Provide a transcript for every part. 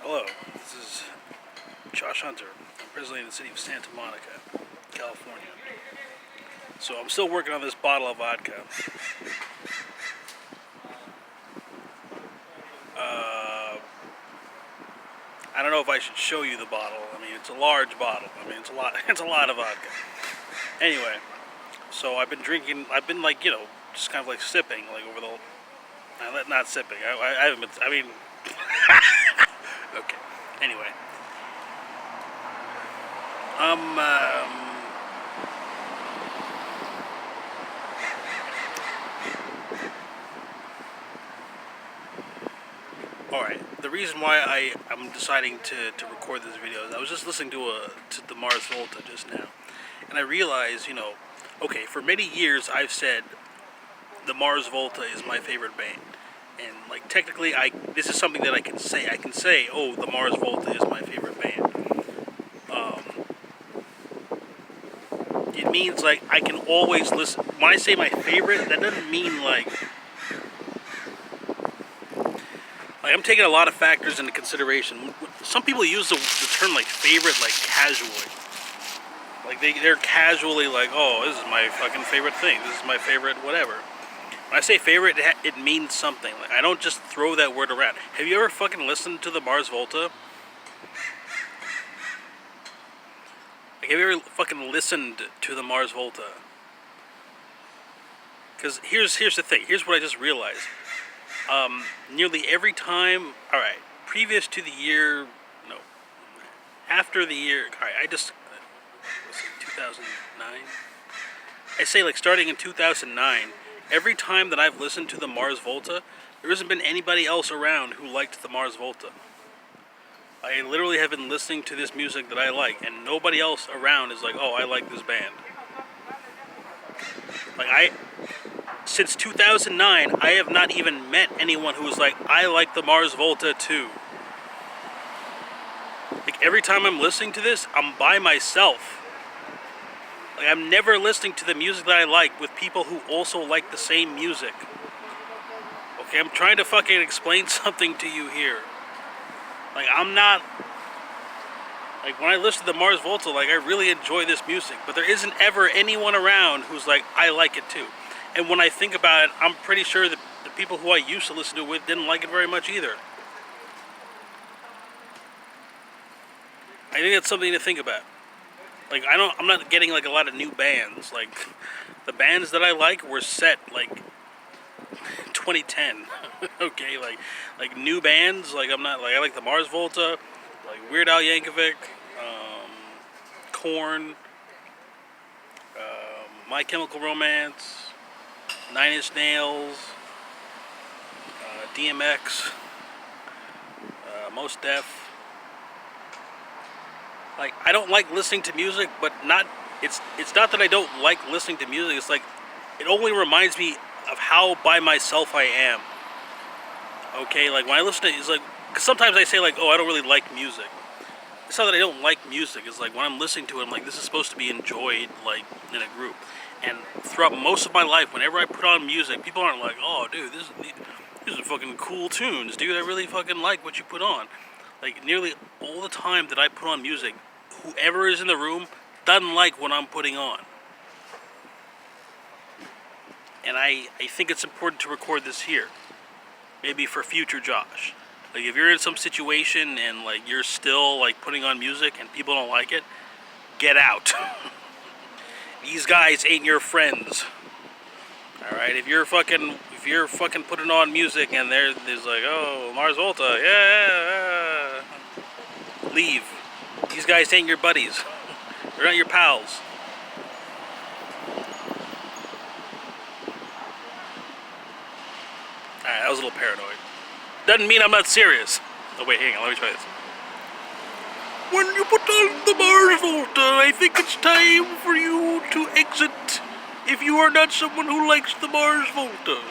Hello, this is Josh Hunter. I'm presently in the city of Santa Monica, California. So I'm still working on this bottle of vodka. I don't know if I should show you the bottle. I mean, it's a large bottle. I mean, it's a lot. It's a lot of vodka. Anyway, so I've been drinking. I've been like, just kind of like sipping, like over the. Not sipping. I haven't been. I mean. Okay. Anyway. Alright, the reason why I'm deciding to record this video is I was just listening to the Mars Volta just now. And I realized, okay, for many years I've said the Mars Volta is my favorite band. And like technically this is something that I can say. I can say, oh, the Mars Volta is my favorite band. It means like I can always listen. When I say my favorite, that doesn't mean like I'm taking a lot of factors into consideration. Some people use the term like favorite like casually. Like they're casually like, oh, this is my fucking favorite thing. This is my favorite whatever. When I say favorite, it means something. Like I don't just throw that word around. Have you ever fucking listened to the Mars Volta? Like have you ever fucking listened to the Mars Volta? Because here's the thing. Here's what I just realized. Nearly every time, alright, previous to the year, no, after the year, alright, let's see, 2009? I say like starting in 2009, every time that I've listened to the Mars Volta, there hasn't been anybody else around who liked the Mars Volta. I literally have been listening to this music that I like, and nobody else around is like, oh, I like this band. Since 2009, I have not even met anyone who was like, I like the Mars Volta too. Like every time I'm listening to this, I'm by myself. Like I'm never listening to the music that I like with people who also like the same music. Okay, I'm trying to fucking explain something to you here. Like I'm not, like when I listen to the Mars Volta, like I really enjoy this music, but there isn't ever anyone around who's like, I like it too. And when I think about it, I'm pretty sure that the people who I used to listen to it with didn't like it very much either. I think that's something to think about. Like I'm not getting like a lot of new bands. Like the bands that I like were set like 2010. Okay, like new bands. Like I'm not like I like the Mars Volta, like Weird Al Yankovic, Korn, My Chemical Romance, Nine Inch Nails, DMX, Mos Def. Like I don't like listening to music, but it's not that I don't like listening to music. It's like it only reminds me of how by myself I am. Okay, like when I listen to it, it's like, because sometimes I say like, oh, I don't really like music. It's not that I don't like music. It's like when I'm listening to it, I'm like, this is supposed to be enjoyed like in a group. And throughout most of my life, whenever I put on music, people aren't like, oh, dude, these are fucking cool tunes, dude. I really fucking like what you put on. Like nearly all the time that I put on music, whoever is in the room doesn't like what I'm putting on. And I think it's important to record this here. Maybe for future Josh. Like if you're in some situation and like you're still like putting on music and people don't like it, get out. These guys ain't your friends. Alright, if you're fucking putting on music and there's like, oh, Mars Volta, yeah. Leave. These guys ain't your buddies. They're not your pals. Alright, that was a little paranoid. Doesn't mean I'm not serious. Oh wait, hang on, let me try this. When you put on the Mars Volta, I think it's time for you to exit if you are not someone who likes the Mars Volta.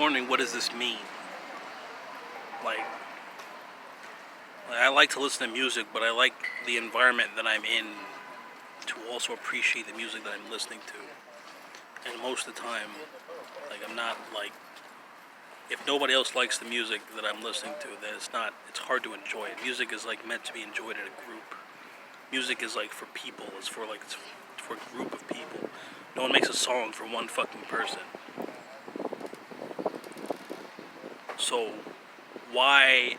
wondering, what does this mean? Like I like to listen to music, but I like the environment that I'm in to also appreciate the music that I'm listening to. And most of the time, like I'm not like, if nobody else likes the music that I'm listening to, then it's hard to enjoy it. Music is like meant to be enjoyed in a group. Music is like for people, it's for a group of people. No one makes a song for one fucking person. So why,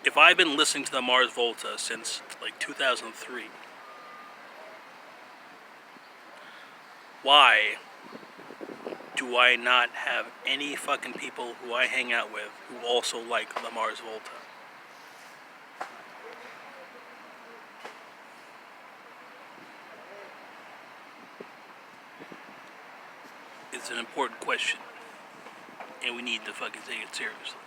if I've been listening to the Mars Volta since like 2003, why do I not have any fucking people who I hang out with who also like the Mars Volta? It's an important question, and we need to fucking take it seriously.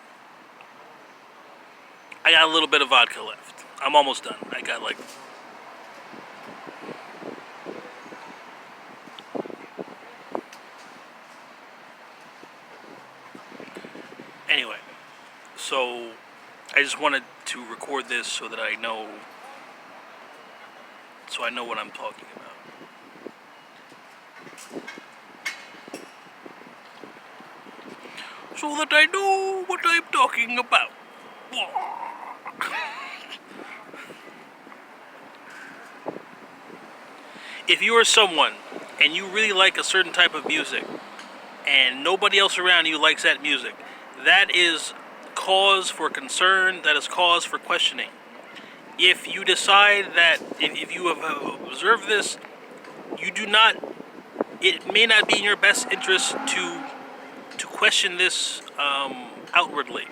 I got a little bit of vodka left. I'm almost done. I got like... Anyway, so I just wanted to record this so that I know what I'm talking about. So that I know what I'm talking about. If you are someone and you really like a certain type of music and nobody else around you likes that music, that is cause for concern, that is cause for questioning. If you decide that, if you have observed this, you do not, it may not be in your best interest to question this outwardly,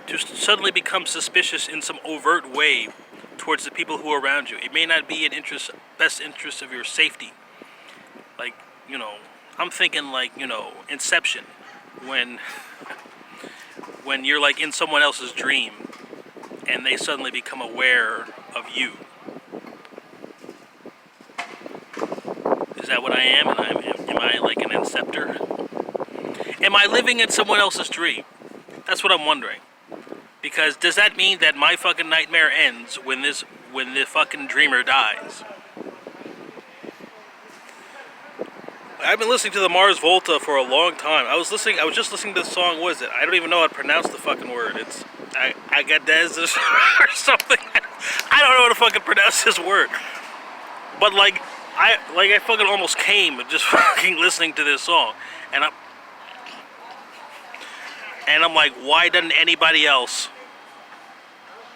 to suddenly become suspicious in some overt way towards the people who are around you. It may not be in best interest of your safety. Like, I'm thinking like, Inception, when you're like in someone else's dream and they suddenly become aware of you. Is that what I am? Am I like an inceptor? Am I living in someone else's dream? That's what I'm wondering. Because does that mean that my fucking nightmare ends when the fucking dreamer dies? I've been listening to the Mars Volta for a long time. I was just listening to the song, what is it? I don't even know how to pronounce the fucking word. It's Agadez or something. I don't know how to fucking pronounce this word. But like I fucking almost came just fucking listening to this song. And I'm like, why doesn't anybody else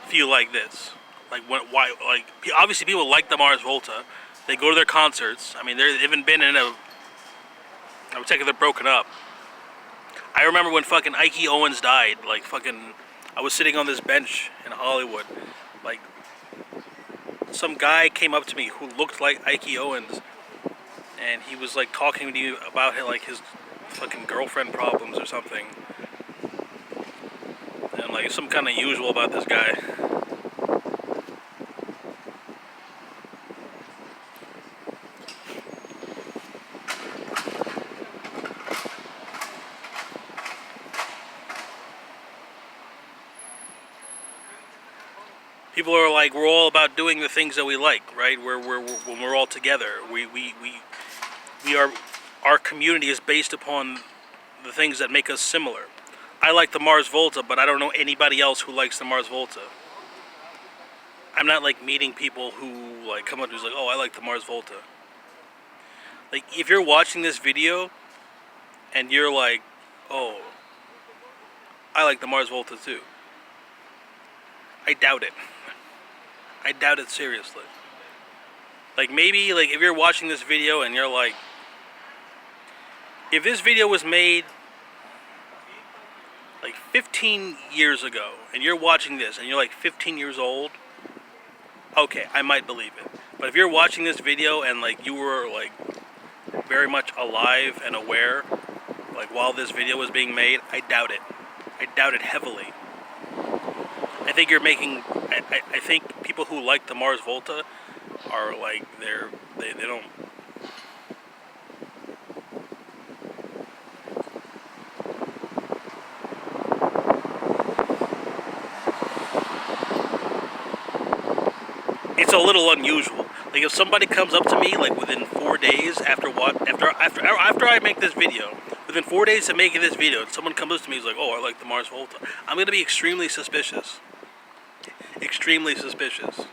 feel like this? Like, why? Like, obviously people like the Mars Volta. They go to their concerts. I mean, they've even been in a... I would take they're broken up. I remember when fucking Ike Owens died. Like, fucking... I was sitting on this bench in Hollywood. Like, some guy came up to me who looked like Ike Owens. And he was, like, talking to you about, like, his fucking girlfriend problems or something. And like some kind of usual about this guy. People are like, we're all about doing the things that we like, right? When we're all together, our community is based upon the things that make us similar. I like the Mars Volta, but I don't know anybody else who likes the Mars Volta. I'm not like meeting people who like come up to me like, oh, I like the Mars Volta. Like, if you're watching this video and you're like, oh, I like the Mars Volta too, I doubt it. I doubt it seriously. Like, maybe like if you're watching this video and you're like, if this video was made like 15 years ago, and you're watching this, and you're like 15 years old, okay, I might believe it. But if you're watching this video, and like you were like very much alive and aware, like while this video was being made, I doubt it. I doubt it heavily. I think you're making, I think people who like the Mars Volta are like, they don't... a little unusual. Like if somebody comes up to me like within 4 days after I make this video, within 4 days of making this video, someone comes up to me and is like, "Oh, I like the Mars Volta," I'm gonna be extremely suspicious. Extremely suspicious.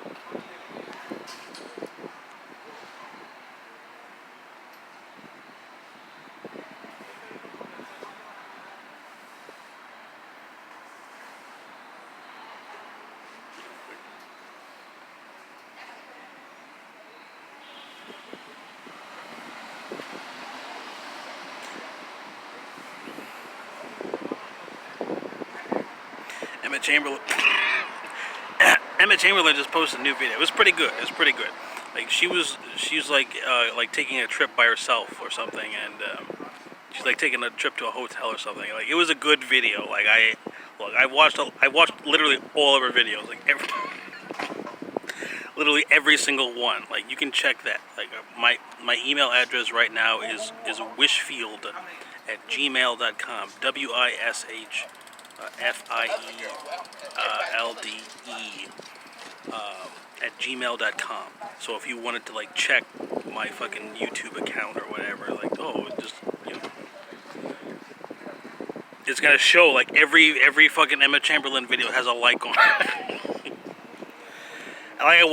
Emma Chamberlain. Emma Chamberlain just posted a new video. It was pretty good. It was pretty good. Like she's like taking a trip by herself or something, and she's like taking a trip to a hotel or something. Like it was a good video. Like I watched literally all of her videos. Like literally every single one. Like you can check that. Like my email address right now is wishfield@gmail.com. WISHFIELDE at gmail.com. So if you wanted to like check my fucking YouTube account or whatever, like just it's gonna show like every fucking Emma Chamberlain video has a like on it. And like I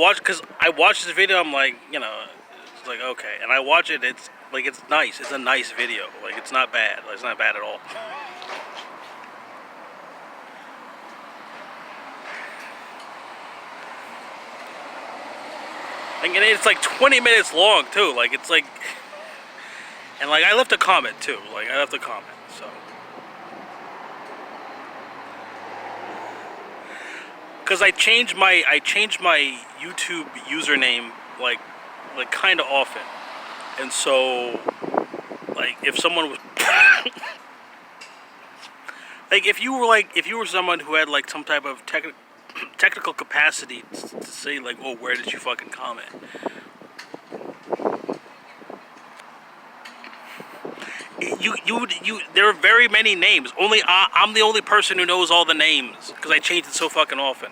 watched this video, I'm like, it's like okay, and I watch it, it's like it's nice. It's a nice video. Like it's not bad. Like, it's not bad at all. And it's like 20 minutes long too. Like it's like, and like I left a comment too. Like I left a comment. So, because I changed my YouTube username like kind of often, and so like if someone was like if you were someone who had like some type of technical capacity to say like, oh, where did you fucking comment? There are very many names. Only I'm the only person who knows all the names because I changed it so fucking often.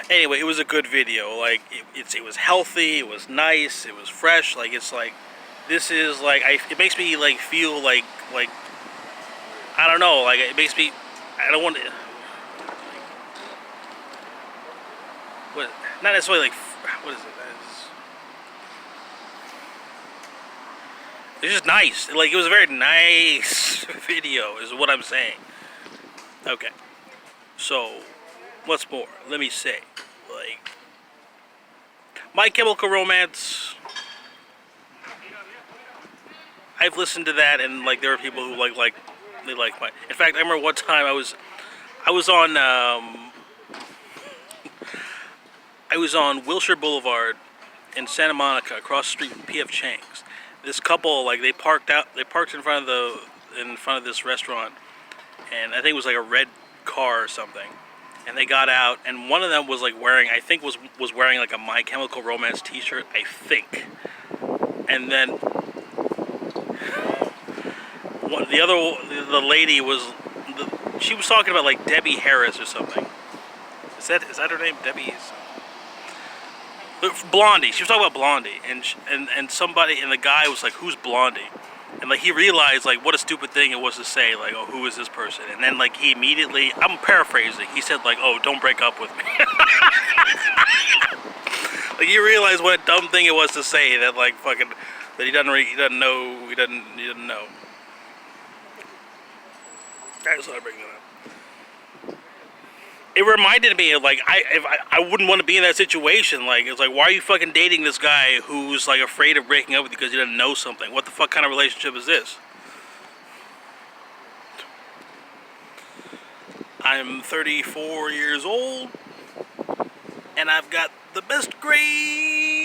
Anyway, it was a good video. Like it was healthy. It was nice. It was fresh. Like it's like this is like it makes me like feel like I don't know. Like it makes me. I don't want to. What? Not necessarily like. What is it? It's just nice. Like it was a very nice video, is what I'm saying. Okay. So, what's more? Let me say, like, My Chemical Romance. I've listened to that, and like there are people who like they like my. In fact, I remember one time I was on Wilshire Boulevard in Santa Monica, across the street from P.F. Chang's. This couple, like, they parked in front of this restaurant, and I think it was like a red car or something. And they got out, and one of them was like wearing, I think was wearing like a My Chemical Romance T-shirt, I think. And then the lady was, she was talking about like Debbie Harris or something. Is that her name? Debbie's. Blondie. She was talking about Blondie, and somebody, and the guy was like, "Who's Blondie?" And like he realized like what a stupid thing it was to say, like, "Oh, who is this person?" And then like he immediately, I'm paraphrasing, he said like, "Oh, don't break up with me." Like he realized what a dumb thing it was to say, that like fucking that he doesn't know. I just thought I'd bring that up. It reminded me of like I wouldn't want to be in that situation. Like it's like, why are you fucking dating this guy who's like afraid of breaking up with you because he doesn't know something? What the fuck kind of relationship is this? I'm 34 years old, and I've got the best grades